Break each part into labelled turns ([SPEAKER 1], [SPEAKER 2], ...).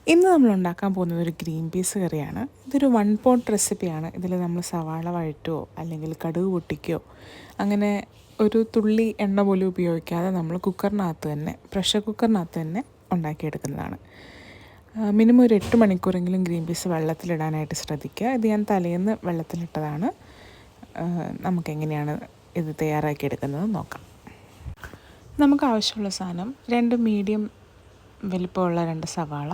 [SPEAKER 1] ഇന്ന് നമ്മൾ ഉണ്ടാക്കാൻ പോകുന്നത് ഒരു ഗ്രീൻ പീസ് കറിയാണ്. ഇതൊരു വൺ പോട്ട് റെസിപ്പിയാണ്. ഇതിൽ നമ്മൾ സവാള വഴറ്റുകയോ അല്ലെങ്കിൽ കടുക് പൊട്ടിക്കുകയോ അങ്ങനെ ഒരു തുള്ളി എണ്ണ പോലും ഉപയോഗിക്കാതെ നമ്മൾ കുക്കറിനകത്ത് തന്നെ പ്രഷർ കുക്കറിനകത്ത് തന്നെ ഉണ്ടാക്കിയെടുക്കുന്നതാണ്. മിനിമം ഒരു 8 മണിക്കൂറെങ്കിലും ഗ്രീൻ പീസ് വെള്ളത്തിലിടാനായിട്ട് ശ്രദ്ധിക്കുക. ഇത് ഞാൻ തലേന്ന് വെള്ളത്തിലിട്ടതാണ്. നമുക്കെങ്ങനെയാണ് ഇത് തയ്യാറാക്കിയെടുക്കുന്നത് നോക്കാം. നമുക്ക് ആവശ്യമുള്ള സാധനം 2 മീഡിയം വലിപ്പമുള്ള 2 സവാള,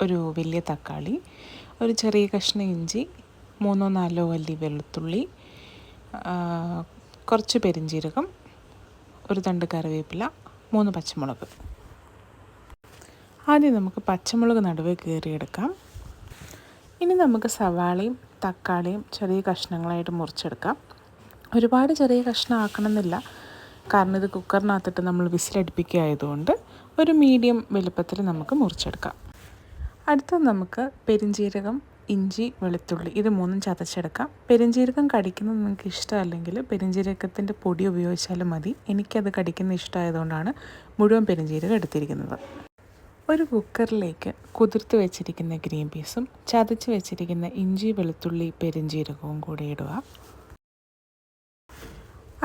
[SPEAKER 1] ഒരു വലിയ തക്കാളി, ഒരു ചെറിയ കഷ്ണം ഇഞ്ചി, 3-4 അല്ലി വെളുത്തുള്ളി, കുറച്ച് പെരിഞ്ജീരകം, ഒരു തണ്ട് കറിവേപ്പില, 3 പച്ചമുളക്. ആദ്യം നമുക്ക് പച്ചമുളക് നടുവേ കീറിയെടുക്കാം. ഇനി നമുക്ക് സവാളയും തക്കാളിയും ചെറിയ കഷ്ണങ്ങളായിട്ട് മുറിച്ചെടുക്കാം. ഒരുപാട് ചെറിയ കഷ്ണം ആക്കണമെന്നില്ല, കാരണം ഇത് കുക്കറിനകത്തിട്ട് നമ്മൾ വിസിലടുപ്പിക്കുക ആയതുകൊണ്ട് ഒരു മീഡിയം വലുപ്പത്തിൽ നമുക്ക് മുറിച്ചെടുക്കാം. അടുത്തത് നമുക്ക് പെരിഞ്ജീരകം, ഇഞ്ചി, വെളുത്തുള്ളി ഇത് 3 ചതച്ചെടുക്കാം. പെരിഞ്ജീരകം കടിക്കുന്നത് നിങ്ങൾക്ക് ഇഷ്ടമല്ലെങ്കിൽ പെരിഞ്ജീരകത്തിൻ്റെ പൊടി ഉപയോഗിച്ചാലും മതി. എനിക്കത് കടിക്കുന്ന ഇഷ്ടമായതുകൊണ്ടാണ് മുഴുവൻ പെരിഞ്ജീരകം എടുത്തിരിക്കുന്നത്. ഒരു കുക്കറിലേക്ക് കുതിർത്ത് വെച്ചിരിക്കുന്ന ഗ്രീൻ പീസും ചതച്ച് വെച്ചിരിക്കുന്ന ഇഞ്ചി, വെളുത്തുള്ളി, പെരിഞ്ജീരകവും കൂടി ഇടുക.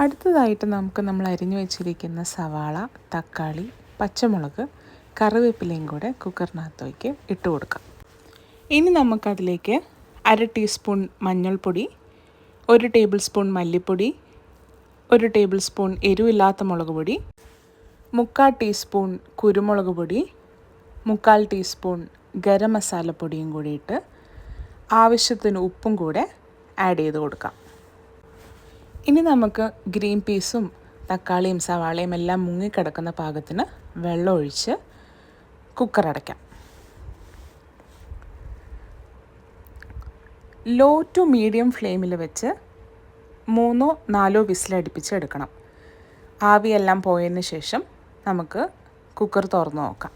[SPEAKER 1] അടുത്തതായിട്ട് നമ്മൾ അരിഞ്ഞു വെച്ചിരിക്കുന്ന സവാള, തക്കാളി, പച്ചമുളക്, കറിവേപ്പിലയും കൂടെ കുക്കറിനകത്തേക്ക് ഇട്ട് കൊടുക്കാം. ഇനി നമുക്കതിലേക്ക് 1/2 ടീസ്പൂൺ മഞ്ഞൾപ്പൊടി, 1 ടേബിൾ സ്പൂൺ മല്ലിപ്പൊടി, 1 ടേബിൾ സ്പൂൺ എരിവില്ലാത്ത മുളക് പൊടി, 3/4 ടീസ്പൂൺ കുരുമുളക് പൊടി, 3/4 ടീസ്പൂൺ ഗരം മസാലപ്പൊടിയും കൂടി ഇട്ട് ആവശ്യത്തിന് ഉപ്പും കൂടെ ആഡ് ചെയ്ത് കൊടുക്കാം. ഇനി നമുക്ക് ഗ്രീൻ പീസും തക്കാളിയും സവാളയും എല്ലാം മുങ്ങിക്കിടക്കുന്ന പാകത്തിന് വെള്ളം ഒഴിച്ച് കുക്കർ അടയ്ക്കാം. ലോ ടു മീഡിയം ഫ്ലെയിമിൽ വെച്ച് 3-4 വിസിലടുപ്പിച്ച് എടുക്കണം. ആവിയെല്ലാം പോയതിന് ശേഷം നമുക്ക് കുക്കർ തുറന്ന് നോക്കാം.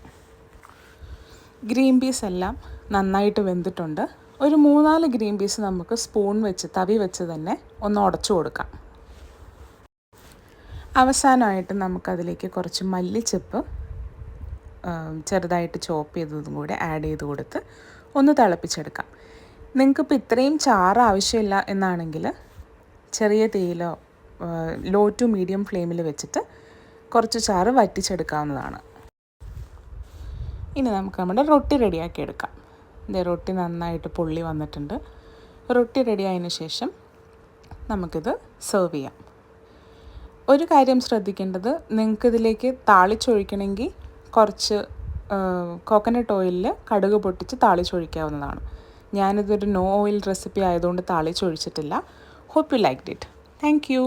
[SPEAKER 1] ഗ്രീൻ പീസ് എല്ലാം നന്നായിട്ട് വെന്തിട്ടുണ്ട്. ഒരു 3-4 ഗ്രീൻ പീസ് നമുക്ക് സ്പൂൺ വെച്ച് തവി വെച്ച് തന്നെ ഒന്ന് ഉടച്ചു കൊടുക്കാം. അവസാനമായിട്ട് നമുക്കതിലേക്ക് കുറച്ച് മല്ലിച്ചപ്പ് ചെറുതായിട്ട് ചോപ്പ് ചെയ്തതും കൂടെ ആഡ് ചെയ്ത് കൊടുത്ത് ഒന്ന് തിളപ്പിച്ചെടുക്കാം. നിങ്ങൾക്കിപ്പോൾ ഇത്രയും ചാറ് ആവശ്യമില്ല എന്നാണെങ്കിൽ ചെറിയ തീയിലോ ലോ ടു മീഡിയം ഫ്ലെയിമിൽ വെച്ചിട്ട് കുറച്ച് ചാറ് വറ്റിച്ചെടുക്കാവുന്നതാണ്. ഇനി നമുക്ക് നമ്മുടെ റൊട്ടി റെഡിയാക്കി എടുക്കാം. റൊട്ടി നന്നായിട്ട് പൊള്ളി വന്നിട്ടുണ്ട്. റൊട്ടി റെഡിയായതിന് ശേഷം നമുക്കിത് സെർവ് ചെയ്യാം. ഒരു കാര്യം ശ്രദ്ധിക്കേണ്ടത്, നിങ്ങൾക്കിതിലേക്ക് താളിച്ചൊഴിക്കണമെങ്കിൽ കുറച്ച് കോക്കനട്ട് ഓയിലിൽ കടുക് പൊട്ടിച്ച് താളിച്ചൊഴിക്കാവുന്നതാണ്. ഞാനിതൊരു നോ ഓയിൽ റെസിപ്പി ആയതുകൊണ്ട് താളിച്ചൊഴിച്ചിട്ടില്ല. Hope you liked it. Thank U.